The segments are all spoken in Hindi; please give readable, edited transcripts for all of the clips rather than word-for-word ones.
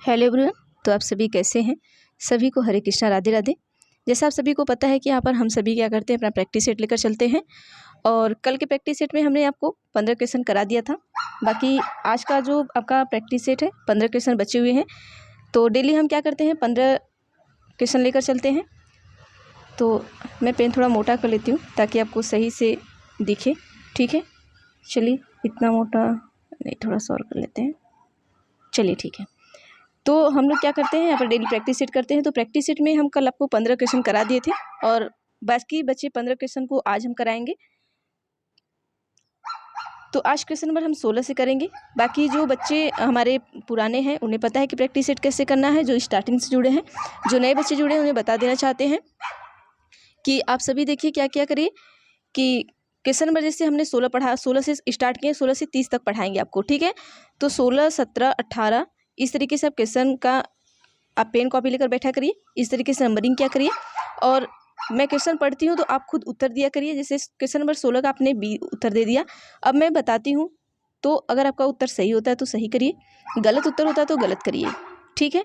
Hello everyone. तो आप सभी कैसे हैं? सभी को हरे कृष्णा, राधे राधे। जैसा आप सभी को पता है कि यहाँ पर हम सभी क्या करते हैं, अपना प्रैक्टिस सेट लेकर चलते हैं। और कल के प्रैक्टिस सेट में हमने आपको 15 क्वेश्चन करा दिया था। बाकी आज का जो आपका प्रैक्टिस सेट है 15 क्वेश्चन बचे हुए हैं। तो डेली हम क्या करते हैं, 15 क्वेश्चन लेकर चलते हैं। तो मैं पेन थोड़ा मोटा कर लेती हूँ ताकि आपको सही से दिखे। ठीक है, चलिए इतना मोटा नहीं, थोड़ा सा और कर लेते हैं। चलिए ठीक है। तो हम लोग क्या करते हैं, यहाँ पर डेली प्रैक्टिस सेट करते हैं। तो प्रैक्टिस सेट में हम कल आपको 15 क्वेश्चन करा दिए थे और बाकी बचे 15 क्वेश्चन को आज हम कराएंगे। तो आज क्वेश्चन नंबर हम 16 से करेंगे। बाकी जो बच्चे हमारे पुराने हैं उन्हें पता है कि प्रैक्टिस सेट कैसे करना है। जो स्टार्टिंग से जुड़े हैं, जो नए बच्चे जुड़े हैं, उन्हें बता देना चाहते हैं कि आप सभी देखिए क्या क्या करिए कि क्वेश्चन नंबर जैसे हमने 16 पढ़ा, 16 से स्टार्ट किए, 16 से 30 तक पढ़ाएंगे आपको। ठीक है, तो 16, 17, 18 इस तरीके से आप क्वेश्चन का आप पेन कॉपी लेकर बैठा करिए। इस तरीके से नंबरिंग क्या करिए और मैं क्वेश्चन पढ़ती हूँ तो आप खुद उत्तर दिया करिए। जैसे क्वेश्चन नंबर 16 का आपने बी उत्तर दे दिया, अब मैं बताती हूँ तो अगर आपका उत्तर सही होता है तो सही करिए, गलत उत्तर होता है तो गलत करिए। ठीक है,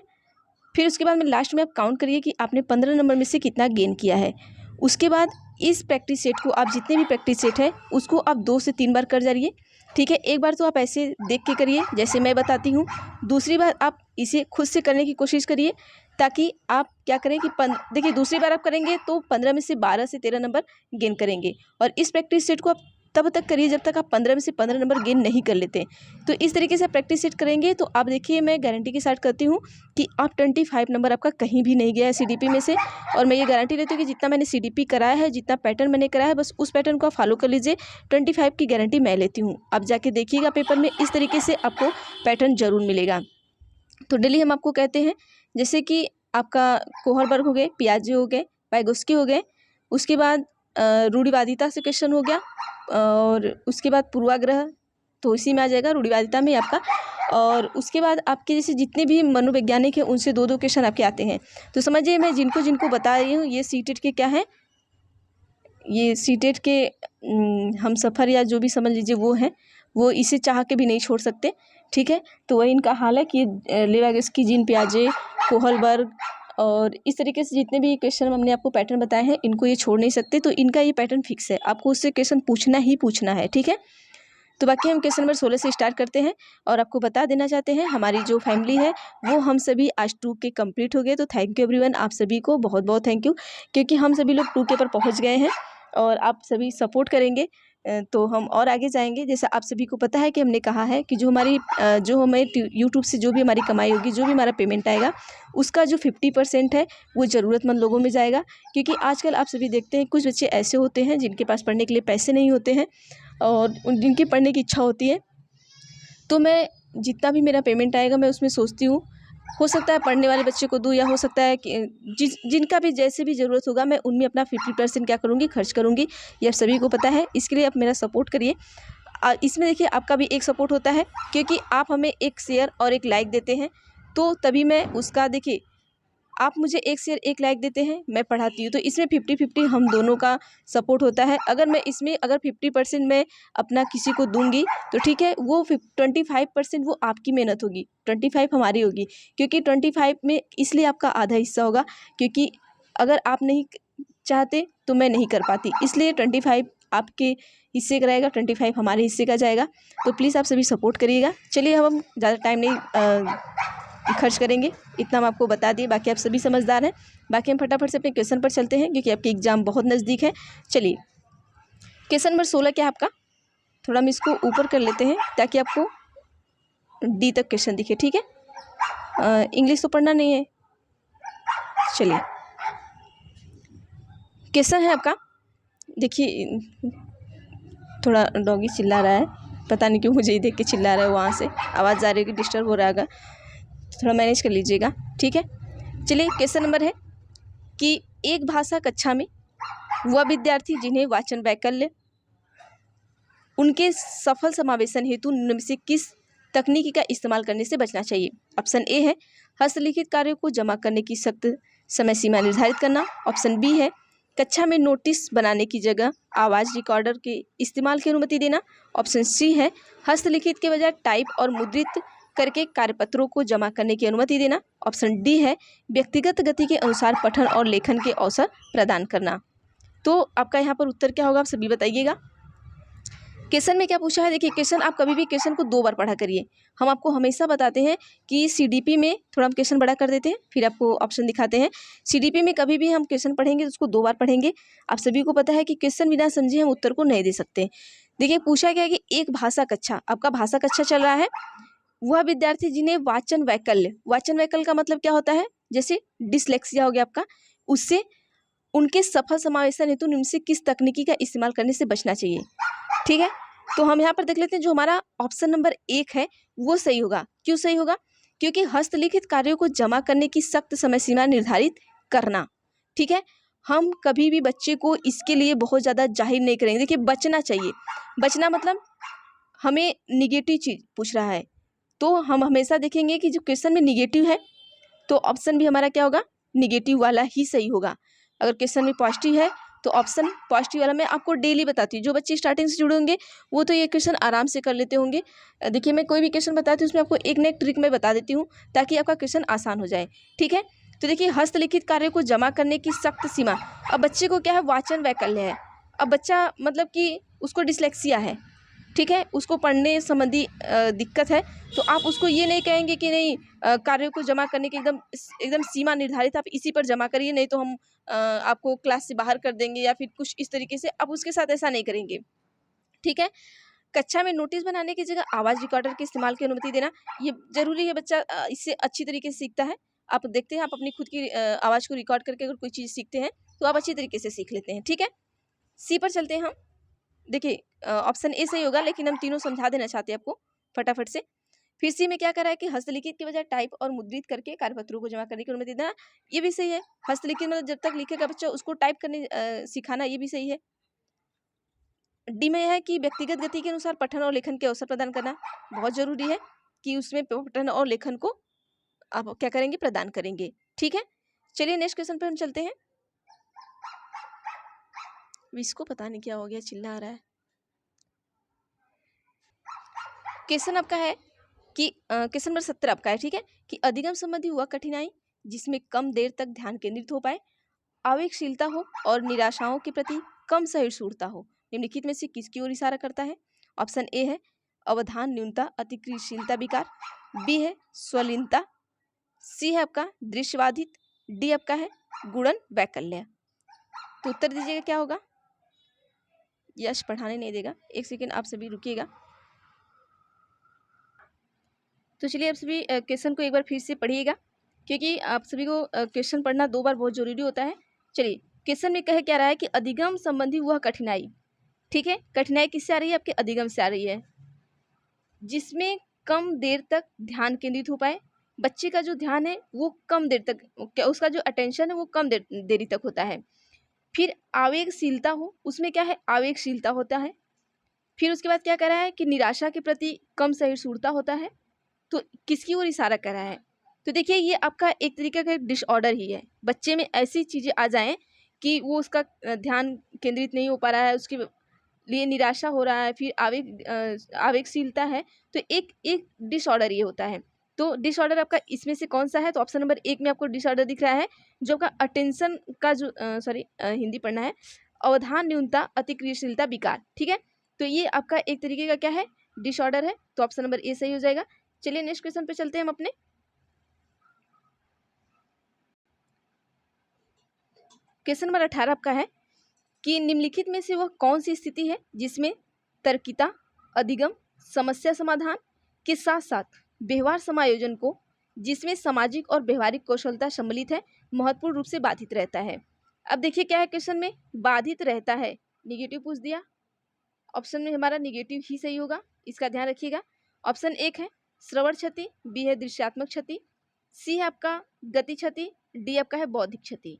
फिर उसके बाद में लास्ट में आप काउंट करिए कि आपने 15 नंबर में से कितना गेन किया है। उसके बाद इस प्रैक्टिस सेट को आप जितने भी प्रैक्टिस सेट है उसको आप 2 से 3 बार कर जाइए। ठीक है, एक बार तो आप ऐसे देख के करिए जैसे मैं बताती हूँ, दूसरी बार आप इसे खुद से करने की कोशिश करिए ताकि आप क्या करें कि देखिए दूसरी बार आप करेंगे तो 15 में से 12 से 13 नंबर गेन करेंगे। और इस प्रैक्टिस सेट को आप तब तक करिए जब तक आप 15 में से 15 नंबर गेन नहीं कर लेते। तो इस तरीके से प्रैक्टिस सेट करेंगे तो आप देखिए मैं गारंटी के साथ करती हूँ कि आप 25 नंबर आपका कहीं भी नहीं गया है सीडीपी में से। और मैं ये गारंटी लेती हूँ कि जितना मैंने सीडीपी कराया है, जितना पैटर्न मैंने कराया है, बस उस पैटर्न को आप फॉलो कर लीजिए। 25 की गारंटी मैं लेती हूँ। आप जाके देखिएगा पेपर में, इस तरीके से आपको पैटर्न जरूर मिलेगा। तो डेली हम आपको कहते हैं जैसे कि आपका कोहलबर्ग हो गए, पियाजे हो गए, वाइगोस्की हो गए, उसके बाद रूढ़िवादिता से क्वेश्चन हो गया और उसके बाद पूर्वाग्रह तो इसी में आ जाएगा, रूढ़िवादिता में आपका। और उसके बाद आपके जैसे जितने भी मनोवैज्ञानिक हैं उनसे 2-2 क्वेश्चन आपके आते हैं। तो समझिए मैं जिनको जिनको बता रही हूँ ये सीटेट के क्या है, ये सीटेट के हम सफ़र या जो भी समझ लीजिए वो हैं, वो इसे चाह के भी नहीं छोड़ सकते। ठीक है, तो वही इनका हाल है कि लेवागेस्की, जीन पियाजे, कोहलबर्ग और इस तरीके से जितने भी क्वेश्चन हमने आपको पैटर्न बताए हैं इनको ये छोड़ नहीं सकते। तो इनका ये पैटर्न फिक्स है, आपको उससे क्वेश्चन पूछना ही पूछना है। ठीक है, तो बाकी हम क्वेश्चन नंबर 16 से स्टार्ट करते हैं और आपको बता देना चाहते हैं हमारी जो फैमिली है वो हम सभी आज 2 के कंप्लीट हो गए। तो थैंक यू एवरीवन, आप सभी को बहुत बहुत थैंक यू, क्योंकि हम सभी लोग 2 के पर पहुंच गए हैं और आप सभी सपोर्ट करेंगे तो हम और आगे जाएंगे। जैसा आप सभी को पता है कि हमने कहा है कि जो हमें यूट्यूब से जो भी हमारी कमाई होगी, जो भी हमारा पेमेंट आएगा, उसका जो 50% है वो ज़रूरतमंद लोगों में जाएगा। क्योंकि आजकल आप सभी देखते हैं कुछ बच्चे ऐसे होते हैं जिनके पास पढ़ने के लिए पैसे नहीं होते हैं और जिनकी पढ़ने की इच्छा होती है। तो मैं जितना भी मेरा पेमेंट आएगा मैं उसमें सोचती हूँ, हो सकता है पढ़ने वाले बच्चे को दूँ या हो सकता है कि जिनका भी जैसे भी ज़रूरत होगा मैं उनमें अपना 50% क्या करूँगी, खर्च करूँगी। ये आप सभी को पता है, इसके लिए आप मेरा सपोर्ट करिए। इसमें देखिए आपका भी एक सपोर्ट होता है क्योंकि आप हमें एक शेयर और एक लाइक देते हैं, तो तभी मैं उसका देखिए आप मुझे एक शेयर एक लाइक देते हैं, मैं पढ़ाती हूँ, तो इसमें 50-50 हम दोनों का सपोर्ट होता है। अगर मैं इसमें अगर 50% मैं अपना किसी को दूंगी तो ठीक है, वो 25% वो आपकी मेहनत होगी, 25 हमारी होगी। क्योंकि 25 में इसलिए आपका आधा हिस्सा होगा क्योंकि अगर आप नहीं चाहते तो मैं नहीं कर पाती, इसलिए 25 आपके हिस्से का रहेगा, 25 हमारे हिस्से का जाएगा। तो प्लीज़ आप सभी सपोर्ट करिएगा। चलिए अब हम ज़्यादा टाइम नहीं खर्च करेंगे, इतना हम आपको बता दिए, बाकी आप सभी समझदार हैं। बाकी हम फटाफट से अपने क्वेश्चन पर चलते हैं क्योंकि आपके एग्जाम बहुत नज़दीक है। चलिए क्वेश्चन नंबर 16 क्या है आपका, थोड़ा हम इसको ऊपर कर लेते हैं ताकि आपको डी तक क्वेश्चन दिखे। ठीक है, इंग्लिश तो पढ़ना नहीं है। चलिए क्वेश्चन है आपका, देखिए थोड़ा डॉगी चिल्ला रहा है, पता नहीं क्यों मुझे ही देख के चिल्ला रहा है, वहाँ से आवाज़ जा रही होगी, डिस्टर्ब हो रहा होगा, थोड़ा मैनेज कर लीजिएगा। ठीक है, चलिए क्वेश्चन नंबर है कि एक भाषा कक्षा में वह विद्यार्थी जिन्हें वाचन वैकल्य उनके सफल समावेशन हेतु निम्न में से किस तकनीकी का इस्तेमाल करने से बचना चाहिए। ऑप्शन ए है हस्तलिखित कार्यों को जमा करने की सख्त समय सीमा निर्धारित करना। ऑप्शन बी है कक्षा में नोटिस बनाने की जगह आवाज़ रिकॉर्डर के इस्तेमाल की अनुमति देना। ऑप्शन सी है हस्तलिखित के बजाय टाइप और मुद्रित करके कार्यपत्रों को जमा करने की अनुमति देना। ऑप्शन डी है व्यक्तिगत गति के अनुसार पठन और लेखन के अवसर प्रदान करना। तो आपका यहाँ पर उत्तर क्या होगा, आप सभी बताइएगा। क्वेश्चन में क्या पूछा है, देखिए क्वेश्चन आप कभी भी क्वेश्चन को 2 बार पढ़ा करिए। हम आपको हमेशा बताते हैं कि सीडीपी में थोड़ा हम क्वेश्चन बड़ा कर देते हैं, फिर आपको ऑप्शन दिखाते हैं। सीडीपी में कभी भी हम क्वेश्चन पढ़ेंगे तो उसको 2 बार पढ़ेंगे। आप सभी को पता है कि क्वेश्चन बिना समझे हम उत्तर को नहीं दे सकते। देखिए पूछा गया है कि एक भाषा कक्षा, आपका भाषा कक्षा चल रहा है, वह विद्यार्थी जिन्हें वाचन वैकल्य का मतलब क्या होता है, जैसे डिसलेक्सिया हो गया आपका, उससे उनके सफल समावेशन हेतु निम्न से किस तकनीकी का इस्तेमाल करने से बचना चाहिए। ठीक है, तो हम यहाँ पर देख लेते हैं जो हमारा ऑप्शन नंबर 1 है वो सही होगा। क्यों सही होगा, क्योंकि हस्तलिखित कार्यों को जमा करने की सख्त समय सीमा निर्धारित करना। ठीक है, हम कभी भी बच्चे को इसके लिए बहुत ज़्यादा जाहिर नहीं करेंगे। देखिए बचना चाहिए, बचना मतलब हमें निगेटिव चीज़ पूछ रहा है, तो हम हमेशा देखेंगे कि जो क्वेश्चन में निगेटिव है तो ऑप्शन भी हमारा क्या होगा, निगेटिव वाला ही सही होगा। अगर क्वेश्चन में पॉजिटिव है तो ऑप्शन पॉजिटिव वाला मैं आपको डेली बताती हूँ। जो बच्चे स्टार्टिंग से जुड़े होंगे वो तो ये क्वेश्चन आराम से कर लेते होंगे। देखिए मैं कोई भी क्वेश्चन बताती हूँ उसमें आपको एक ना एक ट्रिक मैं बता देती हूँ ताकि आपका क्वेश्चन आसान हो जाए। ठीक है, तो देखिए हस्तलिखित कार्य को जमा करने की सख्त सीमा, अब बच्चे को क्या है, वाचन वैकल्य है। अब बच्चा मतलब कि उसको डिसलेक्सिया है, ठीक है, उसको पढ़ने संबंधी दिक्कत है, तो आप उसको ये नहीं कहेंगे कि नहीं कार्यों को जमा करने की एकदम सीमा निर्धारित आप इसी पर जमा करिए, नहीं तो हम आपको क्लास से बाहर कर देंगे या फिर कुछ इस तरीके से, आप उसके साथ ऐसा नहीं करेंगे। ठीक है, कक्षा में नोटिस बनाने की जगह आवाज़ रिकॉर्डर के इस्तेमाल की अनुमति देना, ये जरूरी है। बच्चा इससे अच्छी तरीके से सीखता है। आप देखते हैं, आप अपनी खुद की आवाज़ को रिकॉर्ड करके अगर कोई चीज़ सीखते हैं तो आप अच्छी तरीके से सीख लेते हैं। ठीक है, सी पर चलते हैं हम। देखिए ऑप्शन ए सही होगा, लेकिन हम तीनों समझा देना चाहते हैं आपको फटाफट से। फिर सी में क्या करा है कि हस्तलिखित के बजाय टाइप और मुद्रित करके कार्यपत्रों को जमा करने की अनुमति देना, ये भी सही है। हस्तलिखित मतलब जब तक लिखेगा बच्चा उसको टाइप करने सिखाना, ये भी सही है। डी में है कि व्यक्तिगत गति के अनुसार पठन और लेखन के अवसर प्रदान करना, बहुत जरूरी है कि उसमें पठन और लेखन को आप क्या करेंगे, प्रदान करेंगे। ठीक है, चलिए नेक्स्ट क्वेश्चन पर हम चलते हैं। इसको पता नहीं क्या हो गया, चिल्ला आ रहा है। क्वेश्चन आपका है कि क्वेश्चन नंबर 70 आपका है। ठीक है, कि अधिगम संबंधी वह कठिनाई जिसमें कम देर तक ध्यान केंद्रित हो पाए, आवेगशीलता हो और निराशाओं के प्रति कम सहिष्णुता हो, निम्नलिखित में से किसकी ओर इशारा करता है। ऑप्शन ए है अवधान न्यूनता अतिक्रियाशीलता विकार, बी है स्वलीनता, सी है आपका दृश्यवादित, डी आपका है गुणन वैकल्य। तो उत्तर दीजिएगा क्या होगा। यश पढ़ाने नहीं देगा, एक सेकेंड आप सभी रुकिएगा। तो चलिए आप सभी क्वेश्चन को एक बार फिर से पढ़िएगा, क्योंकि आप सभी को क्वेश्चन पढ़ना 2 बार बहुत जरूरी होता है। चलिए क्वेश्चन में कह क्या रहा है कि अधिगम संबंधी वह कठिनाई, ठीक है, कठिनाई किससे आ रही है, आपके अधिगम से आ रही है, जिसमें कम देर तक ध्यान केंद्रित हो पाए। बच्चे का जो ध्यान है वो कम देर तक, क्या उसका जो अटेंशन है वो कम देरी तक होता है। फिर आवेगशीलता हो, उसमें क्या है, आवेगशीलता होता है। फिर उसके बाद क्या कर रहा है कि निराशा के प्रति कम सहिष्णुता होता है। तो किसकी ओर इशारा कर रहा है, तो देखिए ये आपका एक तरीके का डिसऑर्डर ही है। बच्चे में ऐसी चीज़ें आ जाएं कि वो उसका ध्यान केंद्रित नहीं हो पा रहा है, उसके लिए निराशा हो रहा है, फिर आवेगशीलता है, तो एक डिसऑर्डर ये होता है। तो डिसऑर्डर आपका इसमें से कौन सा है, तो ऑप्शन नंबर 1 में आपको डिसऑर्डर दिख रहा है जो आपका अटेंशन का जो हिंदी पढ़ना है, अवधान न्यूनता अतिक्रियाशीलता विकार। ठीक है, तो ये आपका एक तरीके का क्या है, डिसऑर्डर है, तो ऑप्शन नंबर ए सही हो जाएगा। चलिए नेक्स्ट क्वेश्चन पे चलते हैं हम अपने। क्वेश्चन नंबर 18 आपका है कि निम्नलिखित में से वह कौन सी स्थिति है जिसमें तर्किता, अधिगम, समस्या समाधान के साथ साथ व्यवहार समायोजन को, जिसमें सामाजिक और व्यवहारिक कौशलता सम्मिलित है, महत्वपूर्ण रूप से बाधित रहता है। अब देखिए क्या है क्वेश्चन में, बाधित रहता है, निगेटिव पूछ दिया, ऑप्शन में हमारा निगेटिव ही सही होगा, इसका ध्यान रखिएगा। ऑप्शन 1 है श्रवण क्षति, बी है दृश्यात्मक क्षति, सी है आपका गति क्षति, डी आपका है बौद्धिक क्षति।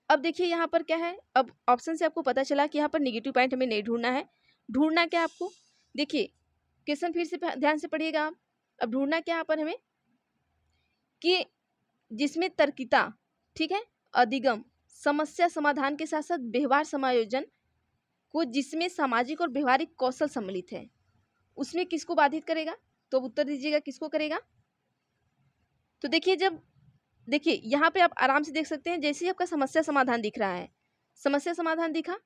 अब देखिए यहाँ पर क्या है, अब ऑप्शन से आपको पता चला कि यहाँ पर नेगेटिव पॉइंट हमें नहीं ढूंढना है। ढूंढना क्या आपको, देखिए क्वेश्चन फिर से ध्यान से पढ़िएगा आप। अब ढूंढना क्या यहाँ पर हमें कि जिसमें तर्किता, ठीक है, अधिगम, समस्या समाधान के साथ साथ व्यवहार समायोजन को, जिसमें सामाजिक और व्यवहारिक कौशल सम्मिलित है, उसमें किसको बाधित करेगा, तो अब उत्तर दीजिएगा किसको करेगा। तो देखिए यहाँ पे आप आराम से देख सकते हैं, जैसे ही आपका समस्या समाधान दिख रहा है, समस्या समाधान दिखा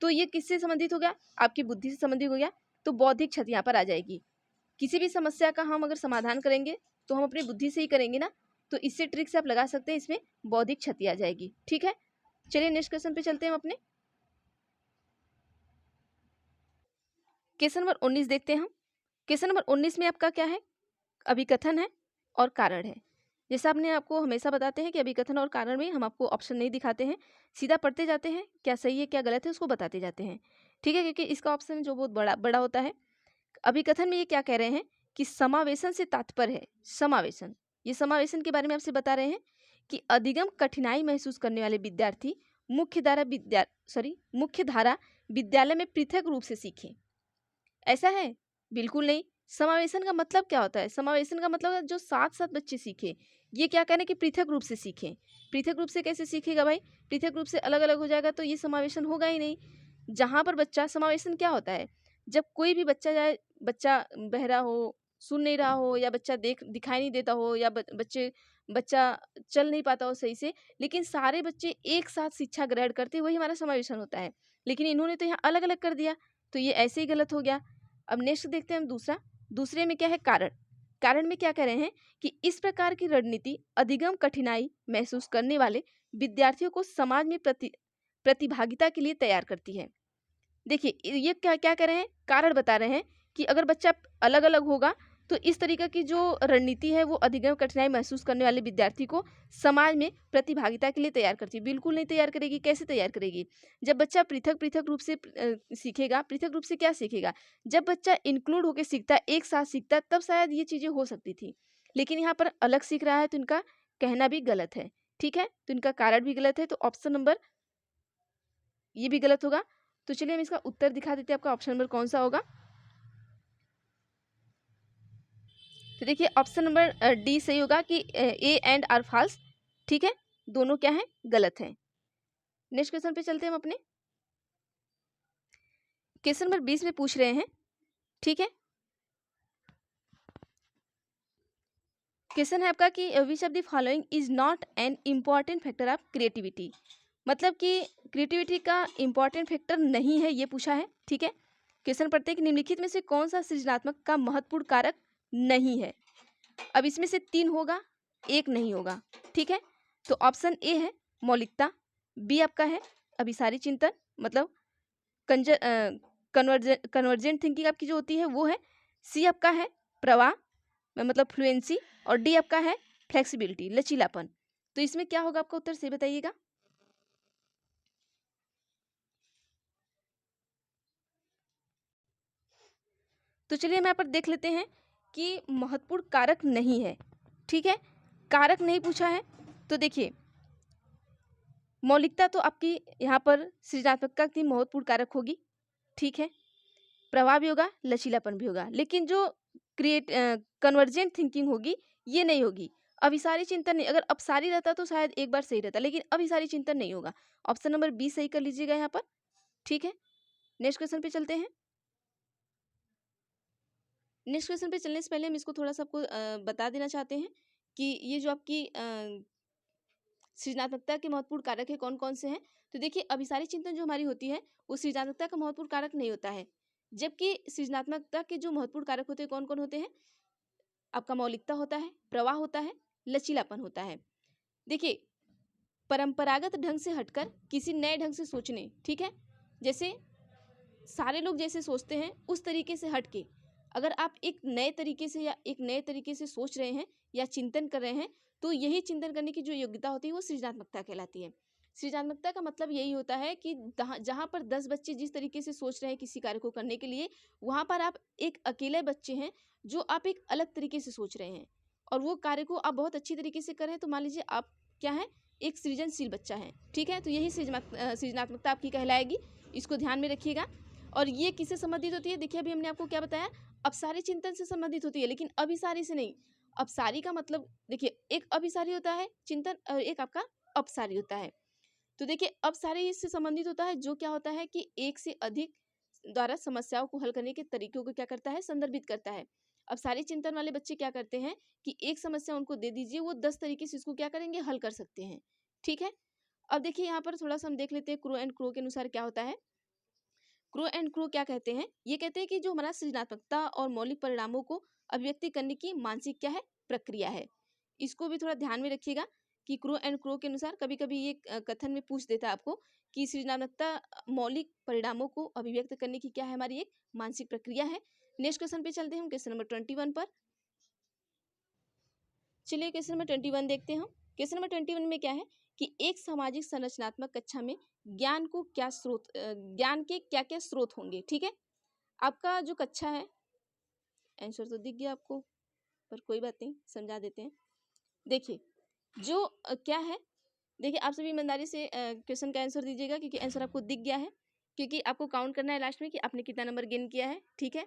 तो ये किससे संबंधित हो गया, आपकी बुद्धि से संबंधित हो गया। तो बौद्धिक क्षति यहाँ पर आ जाएगी। किसी भी समस्या का हम अगर समाधान करेंगे तो हम अपनी बुद्धि से ही करेंगे ना, तो इससे ट्रिक से आप लगा सकते हैं, इसमें बौद्धिक क्षति आ जाएगी। ठीक है, चलिए नेक्स्ट क्वेश्चन पे चलते हैं हम अपने। क्वेश्चन नंबर 19 देखते हैं हम। क्वेश्चन नंबर 19 में आपका क्या है, अभिकथन है और कारण है। जैसा आपने आपको हमेशा बताते हैं कि अभिकथन और कारण में हम आपको ऑप्शन नहीं दिखाते हैं, सीधा पढ़ते जाते हैं, क्या सही है क्या गलत है उसको बताते जाते हैं। ठीक है, क्योंकि इसका ऑप्शन जो बहुत बड़ा बड़ा होता है। अभिकथन में ये क्या कह रहे हैं कि समावेशन से तात्पर्य है, समावेशन, ये समावेशन के बारे में आपसे बता रहे हैं कि अधिगम कठिनाई महसूस करने वाले विद्यार्थी मुख्य धारा विद्यालय में पृथक रूप से सीखें। ऐसा है बिल्कुल नहीं। समावेशन का मतलब क्या होता है, समावेशन का मतलब है जो साथ साथ बच्चे सीखे। ये क्या कहना है कि पृथक रूप से सीखें। पृथक रूप से कैसे सीखेगा भाई, पृथक रूप से अलग अलग हो जाएगा तो ये समावेशन होगा ही नहीं। जहाँ पर बच्चा, समावेशन क्या होता है, जब कोई भी बच्चा जाए, बच्चा बहरा हो, सुन नहीं रहा हो, या बच्चा दिखाई नहीं देता हो, या बच्चा चल नहीं पाता हो सही से, लेकिन सारे बच्चे एक साथ शिक्षा ग्रहण करते, वही हमारा समावेशन होता है। लेकिन इन्होंने तो यहाँ अलग अलग कर दिया, तो ये ऐसे ही गलत हो गया। अब नेक्स्ट देखते हैं हम दूसरे में क्या है, कारण। कारण में क्या कह रहे हैं कि इस प्रकार की रणनीति अधिगम कठिनाई महसूस करने वाले विद्यार्थियों को समाज में प्रतिभागिता के लिए तैयार करती है। देखिए ये क्या क्या कह रहे हैं, कारण बता रहे हैं कि अगर बच्चा अलग अलग होगा तो इस तरीके की जो रणनीति है वो अधिगम कठिनाई महसूस करने वाले विद्यार्थी को समाज में प्रतिभागिता के लिए तैयार करती है। बिल्कुल नहीं तैयार करेगी। कैसे तैयार करेगी, जब बच्चा पृथक पृथक रूप से सीखेगा। पृथक रूप से क्या सीखेगा, जब बच्चा इंक्लूड होकर सीखता है, एक साथ सीखता है, तब शायद ये चीज़ें हो सकती थी। लेकिन यहाँ पर अलग सीख रहा है तो इनका कहना भी गलत है। ठीक है, तो इनका कारण भी गलत है, तो ऑप्शन नंबर ये भी गलत होगा। तो चलिए हम इसका उत्तर दिखा देते हैं, आपका ऑप्शन नंबर कौन सा होगा। तो देखिए ऑप्शन नंबर डी सही होगा कि ए एंड आर फॉल्स। ठीक है, दोनों क्या है, गलत है। नेक्स्ट क्वेश्चन पे चलते हैं हम अपने। क्वेश्चन नंबर 20 में पूछ रहे हैं, ठीक है, क्वेश्चन है आपका कि which of the following is not an important factor of creativity. मतलब कि क्रिएटिविटी का इम्पॉर्टेंट फैक्टर नहीं है, ये पूछा है। ठीक है, क्वेश्चन पढ़ते हैं कि निम्नलिखित में से कौन सा सृजनात्मक का महत्वपूर्ण कारक नहीं है। अब इसमें से 3 होगा, एक नहीं होगा। ठीक है, तो ऑप्शन ए है मौलिकता, बी आपका है अभिसारी चिंतन, मतलब कन्वर्जेंट थिंकिंग आपकी जो होती है वो है, सी आपका है प्रवाह मतलब फ्लुएंसी, और डी आपका है फ्लेक्सिबिलिटी, लचीलापन। तो इसमें क्या होगा आपका उत्तर, से बताइएगा। तो चलिए हम यहाँ पर देख लेते हैं कि महत्वपूर्ण कारक नहीं है। ठीक है, कारक नहीं पूछा है, तो देखिए मौलिकता तो आपकी यहाँ पर सृजनात्मकता की महत्वपूर्ण कारक होगी। ठीक है, प्रभाव भी होगा, लचीलापन भी होगा, लेकिन जो कन्वर्जेंट थिंकिंग होगी ये नहीं होगी। अभिसारी चिंतन नहीं, अगर अपसारी रहता तो शायद एक बार सही रहता, लेकिन अभिसारी चिंतन नहीं होगा। ऑप्शन नंबर बी सही कर लीजिएगा यहाँ पर। ठीक है, नेक्स्ट क्वेश्चन पे चलते हैं। नेक्स्ट क्वेश्चन पे चलने से पहले हम इसको थोड़ा सा आपको बता देना चाहते हैं कि ये जो आपकी सृजनात्मकता के महत्वपूर्ण कारक है कौन कौन से हैं। तो देखिए अभिसारी चिंतन जो हमारी होती है वो सृजनात्मकता का महत्वपूर्ण कारक नहीं होता है, जबकि सृजनात्मकता के जो महत्वपूर्ण कारक होते हैं कौन कौन होते हैं, आपका मौलिकता होता है, प्रवाह होता है, लचीलापन होता है। देखिए परंपरागत ढंग से हटकर किसी नए ढंग से सोचने, ठीक है, जैसे सारे लोग जैसे सोचते हैं उस तरीके से हटके अगर आप एक नए तरीके से या एक नए तरीके से सोच रहे हैं या चिंतन कर रहे हैं, तो यही चिंतन करने की जो योग्यता होती है वो सृजनात्मकता कहलाती है। सृजनात्मकता का मतलब यही होता है कि जहाँ पर 10 बच्चे जिस तरीके से सोच रहे हैं किसी कार्य को करने के लिए, वहाँ पर आप एक अकेले बच्चे हैं जो आप एक अलग तरीके से सोच रहे हैं और वो कार्य को आप बहुत अच्छी तरीके से कर रहे हैं, तो मान लीजिए आप क्या है, एक सृजनशील बच्चा है। ठीक है, तो यही सृजनात्मकता आपकी कहलाएगी, इसको ध्यान में रखिएगा। और ये किससे संबंधित होती है, देखिए अभी हमने आपको क्या बताया, अपसारी चिंतन से संबंधित होती है, लेकिन अभिसारी से नहीं। अपसारी का मतलब देखिए एक अभिसारी होता है चिंतन और एक आपका अपसारी होता है। तो देखिए अपसारी इससे संबंधित होता है जो क्या होता है कि एक से अधिक द्वारा समस्याओं को हल करने के तरीकों को क्या करता है, संदर्भित करता है। अब सारे चिंतन वाले बच्चे क्या करते हैं कि एक समस्या उनको दे दीजिए, वो 10 तरीके से इसको क्या करेंगे, हल कर सकते हैं। ठीक है, अब देखिए यहाँ पर थोड़ा सा हम देख लेते हैं क्रो एंड क्रो के अनुसार क्या होता है। क्रो एंड क्रो क्या कहते हैं, ये कहते हैं कि जो हमारा सृजनात्मकता और मौलिक परिणामों को अभिव्यक्ति करने की मानसिक क्या है, प्रक्रिया है। इसको भी थोड़ा ध्यान में रखिएगा कि क्रो एंड क्रो के अनुसार कभी कभी ये कथन में पूछ देता है आपको कि सृजनात्मकता मौलिक परिणामों को अभिव्यक्त करने की क्या है, हमारी एक मानसिक प्रक्रिया है। नेक्स्ट क्वेश्चन पे चलते हैं हम, क्वेश्चन नंबर 21 पर। चलिए क्वेश्चन नंबर 21 देखते हैं हम। क्वेश्चन नंबर 21 में क्या है कि एक सामाजिक संरचनात्मक कक्षा में ज्ञान को क्या स्रोत, ज्ञान के क्या क्या स्रोत होंगे। ठीक है, आपका जो कक्षा है, आंसर तो दिख गया आपको, पर कोई बात नहीं, समझा देते हैं। देखिए जो क्या है, देखिए आप सभी ईमानदारी से क्वेश्चन का आंसर दीजिएगा, क्योंकि आंसर आपको दिख गया है, क्योंकि आपको काउंट करना है लास्ट में कि आपने कितना नंबर गेन किया है। ठीक है,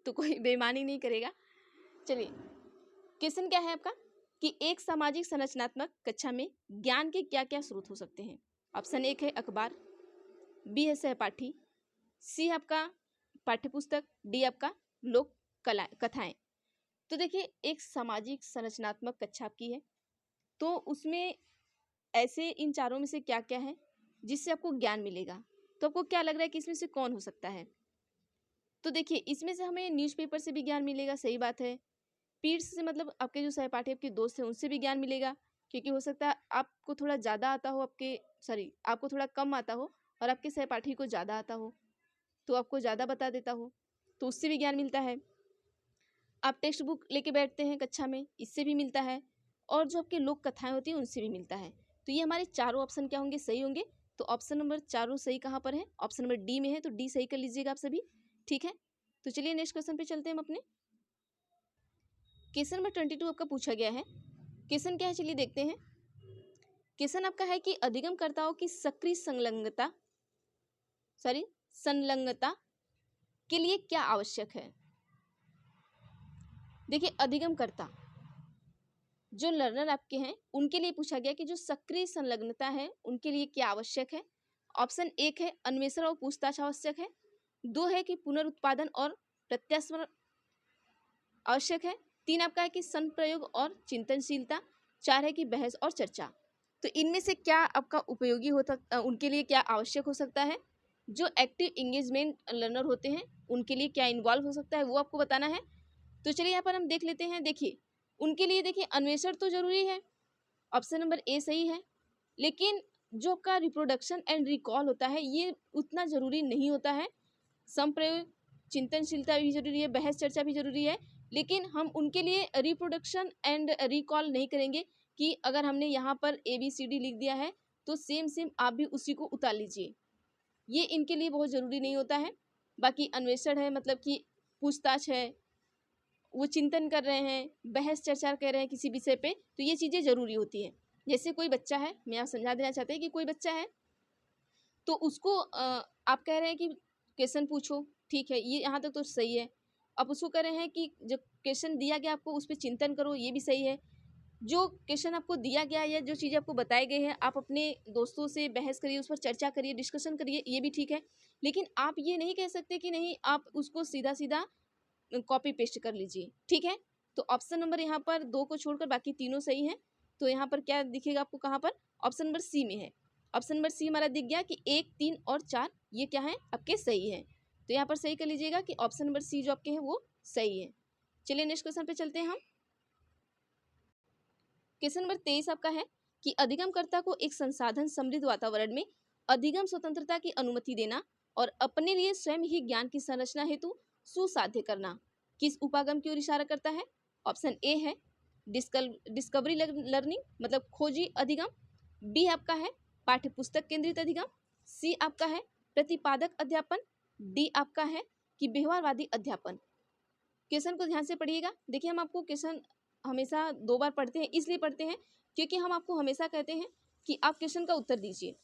तो कोई बेईमानी नहीं करेगा। चलिए क्वेश्चन क्या है आपका कि एक सामाजिक संरचनात्मक कक्षा में ज्ञान के क्या क्या स्रोत हो सकते हैं। ऑप्शन 1 है अखबार, बी है सहपाठी, सी आपका पाठ्यपुस्तक, डी आपका लोक कला कथाएं। तो देखिए एक सामाजिक संरचनात्मक कक्षा आपकी है, तो उसमें ऐसे इन चारों में से क्या क्या है जिससे आपको ज्ञान मिलेगा। तो आपको क्या लग रहा है कि इसमें से कौन हो सकता है। तो देखिए इसमें से हमें न्यूज़पेपर से भी ज्ञान मिलेगा, सही बात है। पीर्स से मतलब आपके जो सहपाठी आपके दोस्त हैं उनसे भी ज्ञान मिलेगा, क्योंकि हो सकता है आपको थोड़ा ज़्यादा आता हो, आपको थोड़ा कम आता हो और आपके सहपाठी को ज़्यादा आता हो, तो आपको ज़्यादा बता देता हो, तो उससे भी ज्ञान मिलता है। आप टेक्स्ट बुक लेके बैठते हैं कक्षा में, इससे भी मिलता है, और जो आपके लोक कथाएं होती हैं उनसे भी मिलता है। तो ये हमारे चारों ऑप्शन क्या होंगे, सही होंगे। तो ऑप्शन नंबर चारों सही कहाँ पर है, ऑप्शन नंबर डी में है, तो डी सही कर लीजिएगा आप सभी। ठीक है, तो चलिए नेक्स्ट क्वेश्चन पे चलते हैं हम अपने। क्वेश्चन नंबर 22 आपका पूछा गया है। क्वेश्चन क्या है, चलिए देखते हैं। क्वेश्चन आपका है कि अधिगमकर्ताओं की सक्रिय संलग्नता के लिए क्या आवश्यक है। देखिए अधिगमकर्ता जो लर्नर आपके हैं उनके लिए पूछा गया कि जो सक्रिय संलग्नता है उनके लिए क्या आवश्यक है। ऑप्शन 1 है अन्वेषण और पूछताछ आवश्यक है, 2 है कि पुनरुत्पादन और प्रत्यास्मरण आवश्यक है, 3 आपका है कि संप्रयोग और चिंतनशीलता, 4 है कि बहस और चर्चा। तो इनमें से क्या आपका उपयोगी होता, उनके लिए क्या आवश्यक हो सकता है। जो एक्टिव इंगेजमेंट लर्नर होते हैं उनके लिए क्या इन्वॉल्व हो सकता है वो आपको बताना है। तो चलिए यहाँ पर हम देख लेते हैं। देखिए उनके लिए देखिए अन्वेषण तो जरूरी है, ऑप्शन नंबर ए सही है, लेकिन जो का रिप्रोडक्शन एंड रिकॉल होता है ये उतना जरूरी नहीं होता है। संप्रयोग चिंतनशीलता भी जरूरी है, बहस चर्चा भी जरूरी है, लेकिन हम उनके लिए रिप्रोडक्शन एंड रिकॉल नहीं करेंगे कि अगर हमने यहाँ पर ABCD लिख दिया है तो सेम सेम आप भी उसी को उतार लीजिए, ये इनके लिए बहुत ज़रूरी नहीं होता है। बाकी अन्वेषण है मतलब कि पूछताछ है, वो चिंतन कर रहे हैं, बहस चर्चा कर रहे हैं किसी विषय पे, तो ये चीज़ें ज़रूरी होती हैं। जैसे कोई बच्चा है, मैं आप समझा देना चाहते हैं कि कोई बच्चा है तो उसको आप कह रहे हैं कि क्वेश्चन पूछो, ठीक है, ये यहाँ तक तो सही है। आप उसको कह रहे हैं कि जो क्वेश्चन दिया गया आपको उस पर चिंतन करो, ये भी सही है। जो क्वेश्चन आपको दिया गया या जो चीज़ें आपको बताई गई हैं आप अपने दोस्तों से बहस करिए, उस पर चर्चा करिए, डिस्कशन करिए, ये भी ठीक है। लेकिन आप ये नहीं कह सकते कि नहीं आप उसको सीधा सीधा कॉपी पेस्ट कर लीजिए। ठीक है, तो ऑप्शन नंबर यहाँ पर 2 को छोड़कर बाकी तीनों सही हैं। तो यहाँ पर क्या दिखेगा आपको, कहाँ पर, ऑप्शन नंबर सी में है। ऑप्शन नंबर सी हमारा दिख गया कि 1, 3 और 4 ये क्या है आपके सही है। तो यहाँ पर सही कर लीजिएगा कि ऑप्शन नंबर सी जो आपके हैं वो सही है। चलिए नेक्स्ट क्वेश्चन पे चलते हैं हम। क्वेश्चन नंबर 23 आपका है कि अधिगमकर्ता को एक संसाधन समृद्ध वातावरण में अधिगम स्वतंत्रता की अनुमति देना और अपने लिए स्वयं ही ज्ञान की संरचना हेतु सुसाध्य करना किस उपागम की ओर इशारा करता है। ऑप्शन ए है डिस्कवरी लर्निंग मतलब खोजी अधिगम, बी आपका है पाठ्यपुस्तक केंद्रित अधिगम, सी आपका है प्रतिपादक अध्यापन, डी आपका है कि व्यवहारवादी अध्यापन। क्वेश्चन को ध्यान से पढ़िएगा। देखिए हम आपको क्वेश्चन हमेशा 2 बार पढ़ते हैं, इसलिए पढ़ते हैं क्योंकि हम आपको हमेशा कहते हैं कि आप क्वेश्चन का उत्तर दीजिए।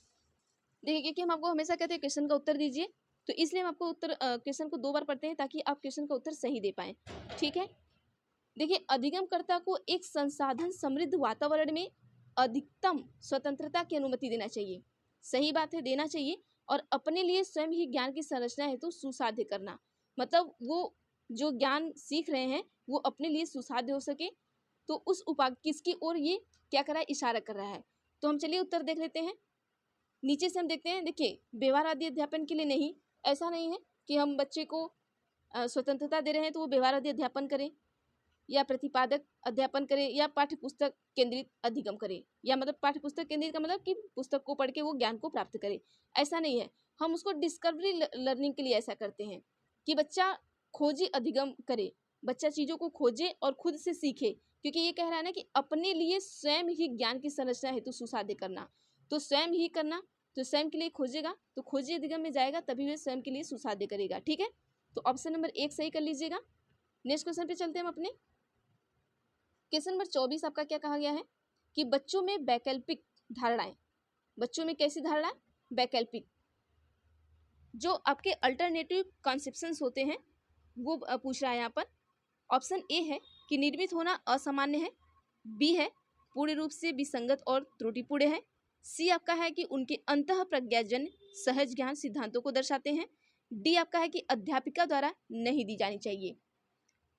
देखिए क्योंकि हम आपको हमेशा कहते हैं क्वेश्चन का उत्तर दीजिए, तो इसलिए हम आपको क्वेश्चन को 2 बार पढ़ते हैं ताकि आप क्वेश्चन का उत्तर सही दे पाएँ। ठीक है, देखिए अधिगमकर्ता को एक संसाधन समृद्ध वातावरण में अधिकतम स्वतंत्रता की अनुमति देना चाहिए, सही बात है, देना चाहिए, और अपने लिए स्वयं ही ज्ञान की संरचना हेतु सुसाध्य करना, मतलब वो जो ज्ञान सीख रहे हैं वो अपने लिए सुसाध्य हो सके, तो उस किसकी ओर ये क्या कर रहा है, इशारा कर रहा है। तो हम चलिए उत्तर देख लेते हैं। नीचे से हम देखते हैं, देखिए व्यवहार आदि अध्यापन के लिए नहीं, ऐसा नहीं है कि हम बच्चे को स्वतंत्रता दे रहे हैं तो वो व्यवहार आदि अध्यापन करें, या प्रतिपादक अध्यापन करें, या पाठ्य पुस्तक केंद्रित अधिगम करें, या मतलब पाठ्य पुस्तक केंद्रित का मतलब कि पुस्तक को पढ़ के वो ज्ञान को प्राप्त करे, ऐसा नहीं है। हम उसको डिस्कवरी लर्निंग के लिए ऐसा करते हैं कि बच्चा खोजे अधिगम करे, बच्चा चीज़ों को खोजे और खुद से सीखे, क्योंकि ये कह रहा है ना कि अपने लिए स्वयं ही ज्ञान की संरचना हेतु सुसाध्य करना, तो स्वयं ही करना, तो स्वयं के लिए खोजेगा तो खोजे अधिगम में जाएगा, तभी वह स्वयं के लिए सुसाध्य करेगा। ठीक है, तो ऑप्शन नंबर 1 सही कर लीजिएगा। नेक्स्ट क्वेश्चन पे चलते हैं हम अपने। क्वेश्चन नंबर 24 आपका क्या कहा गया है कि बच्चों में वैकल्पिक धारणाएं, बच्चों में कैसी धारणा, वैकल्पिक, जो आपके अल्टरनेटिव कॉन्सेप्शंस होते हैं वो पूछ रहा है यहाँ पर। ऑप्शन ए है कि निर्मित होना असामान्य है, बी है पूर्ण रूप से विसंगत और त्रुटिपूर्ण है, सी आपका है कि उनके अंतः प्रज्ञाजन्य सहज ज्ञान सिद्धांतों को दर्शाते हैं, डी आपका है कि अध्यापिका द्वारा नहीं दी जानी चाहिए।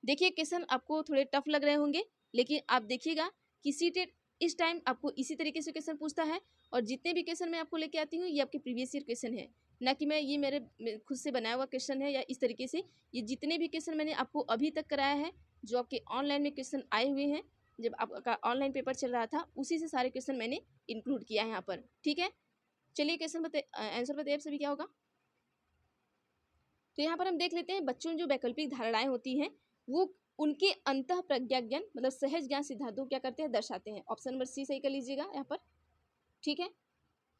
देखिए क्वेश्चन आपको थोड़े टफ लग रहे होंगे, लेकिन आप देखिएगा कि सीटेट इस टाइम आपको इसी तरीके से क्वेश्चन पूछता है, और जितने भी क्वेश्चन मैं आपको लेके आती हूँ ये आपके प्रीवियस ईयर क्वेश्चन है, ना कि मैं ये मेरे खुद से बनाया हुआ क्वेश्चन है या इस तरीके से। ये जितने भी क्वेश्चन मैंने आपको अभी तक कराया है, जो आपके ऑनलाइन में क्वेश्चन आए हुए हैं, जब आपका ऑनलाइन पेपर चल रहा था उसी से सारे क्वेश्चन मैंने इंक्लूड किया है यहाँ पर। ठीक है, चलिए क्वेश्चन आंसर बताइए आप सभी क्या होगा। तो यहाँ पर हम देख लेते हैं बच्चों में जो वैकल्पिक धारणाएं होती हैं वो उनके अंतः प्रज्ञाज्ञान मतलब सहज ज्ञान सिद्धांतों क्या करते हैं, दर्शाते हैं। ऑप्शन नंबर सी सही कर लीजिएगा यहाँ पर। ठीक है,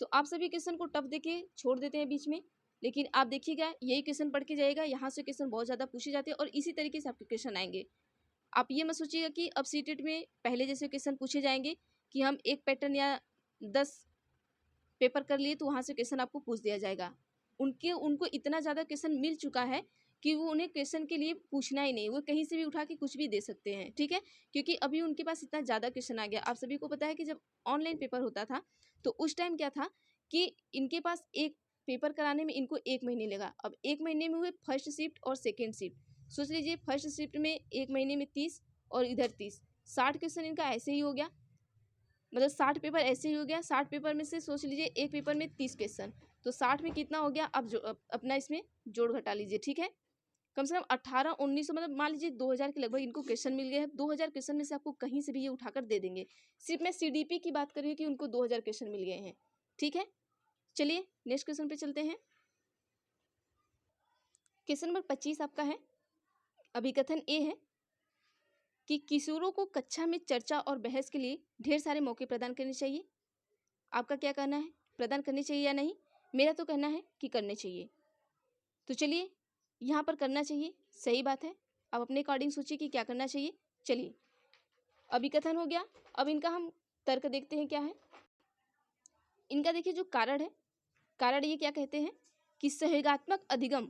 तो आप सभी क्वेश्चन को टफ देके छोड़ देते हैं बीच में, लेकिन आप देखिएगा यही क्वेश्चन पढ़ के जाएगा, यहाँ से क्वेश्चन बहुत ज़्यादा पूछे जाते हैं और इसी तरीके से आपके क्वेश्चन आएंगे। आप ये मत सोचिएगा कि अब सीटेट में पहले जैसे क्वेश्चन पूछे जाएंगे कि हम एक पैटर्न या 10 पेपर कर लिए तो वहाँ से क्वेश्चन आपको पूछ दिया जाएगा। उनको इतना ज़्यादा क्वेश्चन मिल चुका है कि वो उन्हें क्वेश्चन के लिए पूछना ही नहीं, वो कहीं से भी उठा के कुछ भी दे सकते हैं। ठीक है, क्योंकि अभी उनके पास इतना ज़्यादा क्वेश्चन आ गया। आप सभी को पता है कि जब ऑनलाइन पेपर होता था तो उस टाइम क्या था कि इनके पास एक पेपर कराने में इनको 1 महीने लगा। अब 1 महीने में हुए फर्स्ट शिफ्ट और सेकेंड शिफ्ट। सोच लीजिए फर्स्ट शिफ्ट में 1 महीने में 30 और इधर 30, 60 क्वेश्चन इनका ऐसे ही हो गया, मतलब 60 पेपर ऐसे ही हो गया। 60 पेपर में से सोच लीजिए एक पेपर में 30 क्वेश्चन, तो 60 में कितना हो गया, अब अपना इसमें जोड़ घटा लीजिए। ठीक है, कम से कम 1800-1900 मतलब मान लीजिए 2000 के लगभग इनको क्वेश्चन मिल गए हैं। 2000 क्वेश्चन में से आपको कहीं से भी ये उठाकर दे देंगे। सिर्फ मैं सीडीपी की बात कर रही हूँ कि उनको 2000 क्वेश्चन मिल गए हैं। ठीक है, चलिए नेक्स्ट क्वेश्चन पे चलते हैं। क्वेश्चन नंबर 25 आपका है, अभिकथन ए है कि किशोरों को कक्षा में चर्चा और बहस के लिए ढेर सारे मौके प्रदान करने चाहिए। आपका क्या कहना है, प्रदान करने चाहिए या नहीं? मेरा तो कहना है कि करने चाहिए। तो चलिए यहाँ पर करना चाहिए, सही बात है। अब अपने अकॉर्डिंग सोचिए कि क्या करना चाहिए। चलिए अभिकथन हो गया, अब इनका हम तर्क देखते हैं क्या है। इनका देखिए जो कारण है, कारण ये क्या कहते हैं कि सहयोगात्मक अधिगम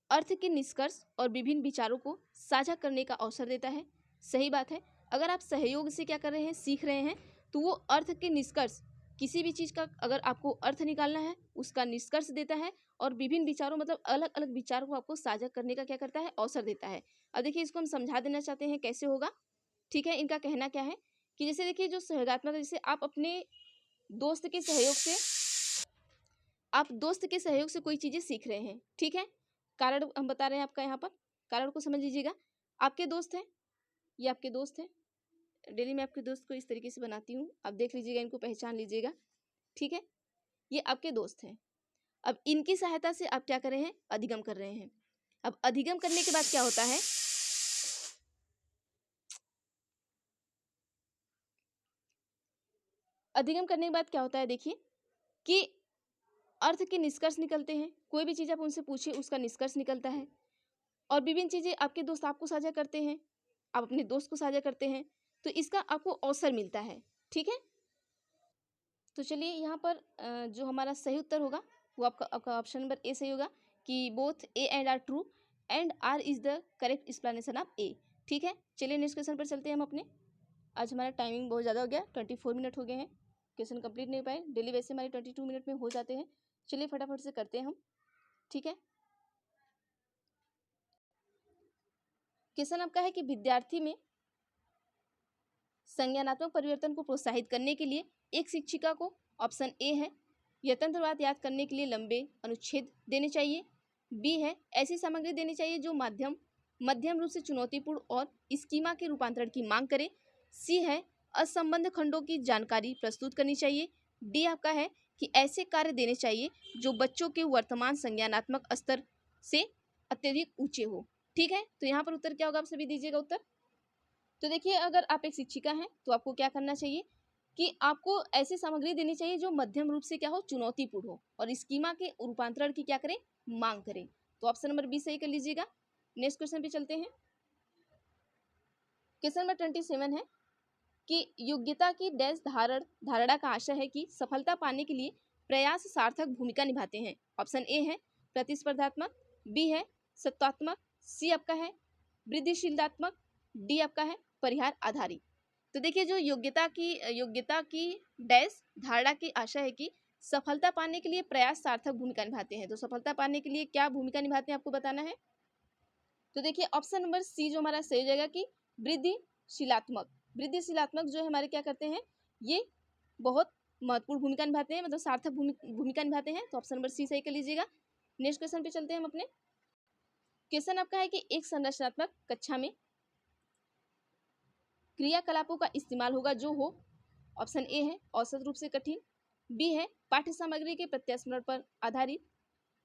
अर्थ के निष्कर्ष और विभिन्न विचारों को साझा करने का अवसर देता है। सही बात है, अगर आप सहयोग से क्या कर रहे हैं, सीख रहे हैं, तो वो अर्थ के निष्कर्ष, किसी भी चीज़ का अगर आपको अर्थ निकालना है उसका निष्कर्ष देता है, और विभिन्न विचारों मतलब अलग अलग विचारों को आपको साझा करने का क्या करता है, अवसर देता है। अब देखिए इसको हम समझा देना चाहते हैं कैसे होगा। ठीक है, इनका कहना क्या है कि जैसे देखिए जो सहयोगात्मक, जैसे आप अपने दोस्त के सहयोग से, आप दोस्त के सहयोग से कोई चीज़ें सीख रहे हैं। ठीक है, कारण हम बता रहे हैं आपका, यहाँ पर कारण को समझ लीजिएगा। आपके दोस्त हैं, ये आपके दोस्त हैं, डेली मैं आपके दोस्त को इस तरीके से बनाती हूँ, आप देख लीजिएगा, इनको पहचान लीजिएगा। ठीक है, ये आपके दोस्त हैं। अब इनकी सहायता से आप क्या कर रहे हैं, अधिगम कर रहे हैं। अब अधिगम करने के बाद क्या होता है, अधिगम करने के बाद क्या होता है, देखिए कि अर्थ के निष्कर्ष निकलते हैं। कोई भी चीज़ आप उनसे पूछिए उसका निष्कर्ष निकलता है, और विभिन्न चीज़ें आपके दोस्त आपको साझा करते हैं, आप अपने दोस्त को साझा करते हैं, तो इसका आपको अवसर मिलता है। ठीक है, तो चलिए यहाँ पर जो हमारा सही उत्तर होगा वो आपका ऑप्शन नंबर ए सही होगा कि both A and R true and R is the correct explanation of A. ठीक है, चलिए नेक्स्ट क्वेश्चन पर चलते हैं हम अपने। आज हमारा टाइमिंग बहुत ज़्यादा हो गया, 24 मिनट हो गए हैं, क्वेश्चन कंप्लीट नहीं पाए। डेली वैसे हमारे 22 मिनट में हो जाते हैं। चलिए फटाफट से करते हैं हम। ठीक है, क्वेश्चन आपका है कि विद्यार्थी में संज्ञानात्मक परिवर्तन को प्रोत्साहित करने के लिए एक शिक्षिका को ऑप्शन ए है यतंत्रवाद याद करने के लिए लंबे अनुच्छेद देने चाहिए, बी है ऐसी सामग्री देनी चाहिए जो मध्यम रूप से चुनौतीपूर्ण और स्कीमा के रूपांतरण की मांग करे, सी है असंबद्ध खंडों की जानकारी प्रस्तुत करनी चाहिए, डी आपका है कि ऐसे कार्य देने चाहिए जो बच्चों के वर्तमान संज्ञानात्मक स्तर से अत्यधिक ऊंचे हो। ठीक है, तो यहाँ पर उत्तर क्या होगा, आप सभी दीजिएगा उत्तर। तो देखिए, अगर आप एक शिक्षिका हैं तो आपको क्या करना चाहिए कि आपको ऐसी सामग्री देनी चाहिए जो मध्यम रूप से क्या हो, चुनौतीपूर्ण हो और स्कीमा के रूपांतरण की क्या करें, मांग करें। तो ऑप्शन नंबर बी सही कर लीजिएगा। नेक्स्ट क्वेश्चन पे चलते हैं। क्वेश्चन नंबर 27 है कि योग्यता की डैश धारणा का आशय है कि सफलता पाने के लिए प्रयास सार्थक भूमिका निभाते हैं। ऑप्शन ए है प्रतिस्पर्धात्मक, बी है सत्तात्मक, सी आपका है वृद्धिशीलतात्मक, डी आपका है परिहार आधारित। तो देखिए, जो योग्यता की डैश धारणा की आशा है कि सफलता पाने के लिए प्रयास सार्थक भूमिका निभाते हैं। तो सफलता पाने के लिए क्या भूमिका निभाते हैं आपको बताना है। तो देखिए, ऑप्शन नंबर सी जो हमारा सही हो जाएगा कि वृद्धिशीलात्मक जो हमारे क्या करते हैं, ये बहुत महत्वपूर्ण भूमिका निभाते हैं, मतलब सार्थक भूमिका निभाते हैं। तो ऑप्शन नंबर सी सही कर लीजिएगा। नेक्स्ट क्वेश्चन पे चलते हैं हम अपने। क्वेश्चन आपका है कि एक संरचनात्मक कक्षा में क्रियाकलापों का इस्तेमाल होगा जो हो। ऑप्शन ए है औसत रूप से कठिन, बी है पाठ्य सामग्री के प्रत्यास्मरण पर आधारित,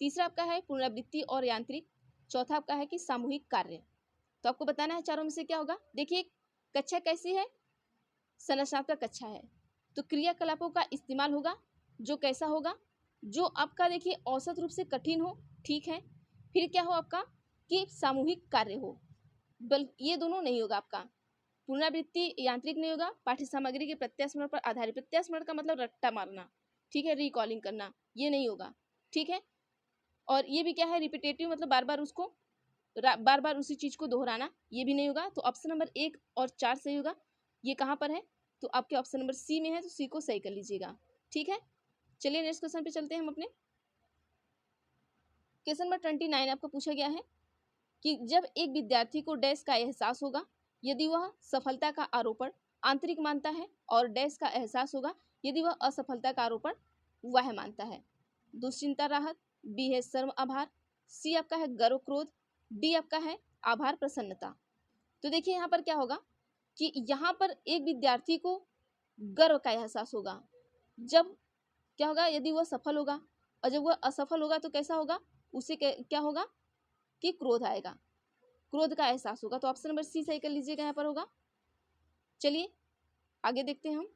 तीसरा आपका है पुनरावृत्ति और यांत्रिक, चौथा आपका है कि सामूहिक कार्य। तो आपको बताना है चारों में से क्या होगा। देखिए, कक्षा कैसी है, संरचनात्मक कक्षा है, तो क्रियाकलापों का इस्तेमाल होगा जो कैसा होगा, जो आपका देखिए औसत रूप से कठिन हो, ठीक है, फिर क्या हो आपका कि सामूहिक कार्य हो, ये दोनों नहीं होगा आपका, पुनरावृत्ति यांत्रिक नहीं होगा, पाठ्य सामग्री के प्रत्यास्मरण पर आधारित, प्रत्यास्मरण का मतलब रट्टा मारना, ठीक है, रिकॉलिंग करना, ये नहीं होगा, ठीक है, और ये भी क्या है रिपीटेटिव, मतलब बार बार उसी चीज को दोहराना, ये भी नहीं होगा। तो ऑप्शन नंबर 1 और 4 सही होगा। ये कहाँ पर है, तो आपके ऑप्शन नंबर सी में है, तो सी को सही कर लीजिएगा। ठीक है, चलिए नेक्स्ट क्वेश्चन पे चलते हैं हम अपने। क्वेश्चन नंबर 29 आपको पूछा गया है कि जब एक विद्यार्थी को डैश का एहसास होगा यदि वह सफलता का आरोपण आंतरिक मानता है, और डैश का एहसास होगा यदि वह असफलता का आरोपण वह मानता है। दुश्चिंता राहत, बी है शर्म आभार, सी आपका है गर्व क्रोध, डी आपका है आभार प्रसन्नता। तो देखिए, यहाँ पर क्या होगा कि यहाँ पर एक विद्यार्थी को गर्व का एहसास होगा जब क्या होगा, यदि वह सफल होगा, और जब वह असफल होगा तो कैसा होगा, उसे क्या होगा कि क्रोध आएगा, क्रोध का एहसास होगा। तो ऑप्शन नंबर सी सही कर लीजिएगा, यहाँ पर होगा। चलिए आगे देखते हैं हम।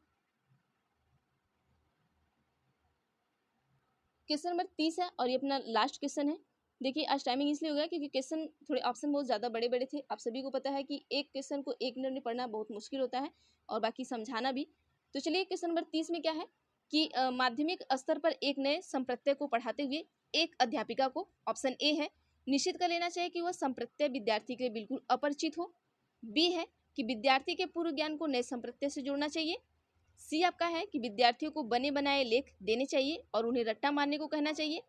क्वेश्चन नंबर 30 है और ये अपना लास्ट क्वेश्चन है। देखिए, आज टाइमिंग इसलिए हो गया क्योंकि क्वेश्चन थोड़े ऑप्शन बहुत ज़्यादा बड़े बड़े थे। आप सभी को पता है कि एक क्वेश्चन को 1 मिनट में पढ़ना बहुत मुश्किल होता है और बाकी समझाना भी। तो चलिए, क्वेश्चन नंबर 30 में क्या है कि माध्यमिक स्तर पर एक नए संप्रत्यय को पढ़ाते हुए एक अध्यापिका को, ऑप्शन ए है निश्चित कर लेना चाहिए कि वह संप्रत्यय विद्यार्थी के लिए बिल्कुल अपरिचित हो, बी है कि विद्यार्थी के पूर्व ज्ञान को नए संप्रत्यय से जोड़ना चाहिए, सी आपका है कि विद्यार्थियों को बने बनाए लेख देने चाहिए और उन्हें रट्टा मारने को कहना चाहिए,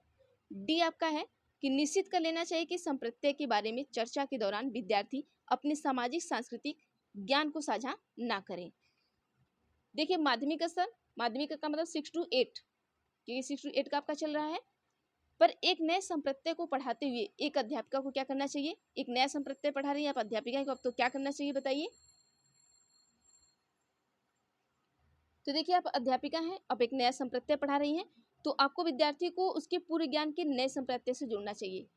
डी आपका है कि निश्चित कर लेना चाहिए कि संप्रत्यय के बारे में चर्चा के दौरान विद्यार्थी अपने सामाजिक सांस्कृतिक ज्ञान को साझा ना करें। देखिए, माध्यमिक स्तर, माध्यमिक का मतलब 6 to 8, क्योंकि 6 to 8 का आपका चल रहा है, पर एक नए संप्रत्यय को पढ़ाते हुए एक अध्यापिका को क्या करना चाहिए, एक नया संप्रत्यय पढ़ा रही है आप अध्यापिका को, अब तो क्या करना चाहिए बताइए। तो देखिए, आप अध्यापिका हैं, आप एक नया संप्रत्यय पढ़ा रही हैं, तो आपको विद्यार्थी को उसके पूर्व ज्ञान के नए संप्रत्यय से जोड़ना चाहिए।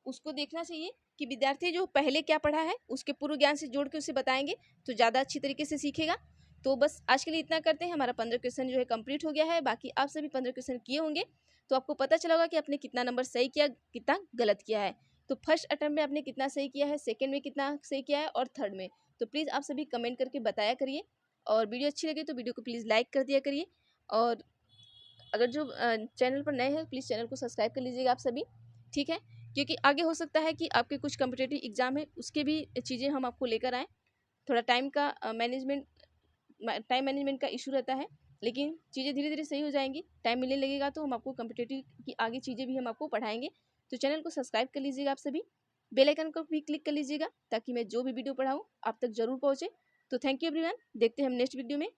उसको देखना चाहिए कि विद्यार्थी जो पहले क्या पढ़ा है उसके पूर्व ज्ञान से जोड़ के उसे बताएंगे तो ज़्यादा अच्छी तरीके से सीखेगा। तो बस आज के लिए इतना करते हैं। हमारा 15 क्वेश्चन जो है कंप्लीट हो गया है। बाकी आप सभी 15 क्वेश्चन किए होंगे तो आपको पता चला होगा कि आपने कितना नंबर सही किया, कितना गलत किया है। तो फर्स्ट अटेम्प्ट में आपने कितना सही किया है, सेकेंड में कितना सही किया है और थर्ड में। तो प्लीज़ आप सभी कमेंट करके बताया करिए, और वीडियो अच्छी लगे तो वीडियो को प्लीज़ लाइक कर दिया करिए, और अगर जो चैनल पर नए हैं प्लीज़ चैनल को सब्सक्राइब कर लीजिएगा आप सभी, ठीक है, क्योंकि आगे हो सकता है कि आपके कुछ कॉम्पिटिटिव एग्जाम है उसके भी चीज़ें हम आपको लेकर आएँ। थोड़ा टाइम मैनेजमेंट का इशू रहता है, लेकिन चीज़ें धीरे धीरे सही हो जाएंगी। टाइम मिलने लगेगा तो हम आपको कॉम्पिटिटिव की आगे चीज़ें भी हम आपको पढ़ाएंगे। तो चैनल को सब्सक्राइब कर लीजिएगा आप सभी। बेल आइकन को भी क्लिक कर लीजिएगा ताकि मैं जो भी वीडियो पढ़ाऊँ आप तक जरूर पहुँचे। तो थैंक यू एवरीवन, देखते हैं हम नेक्स्ट वीडियो में।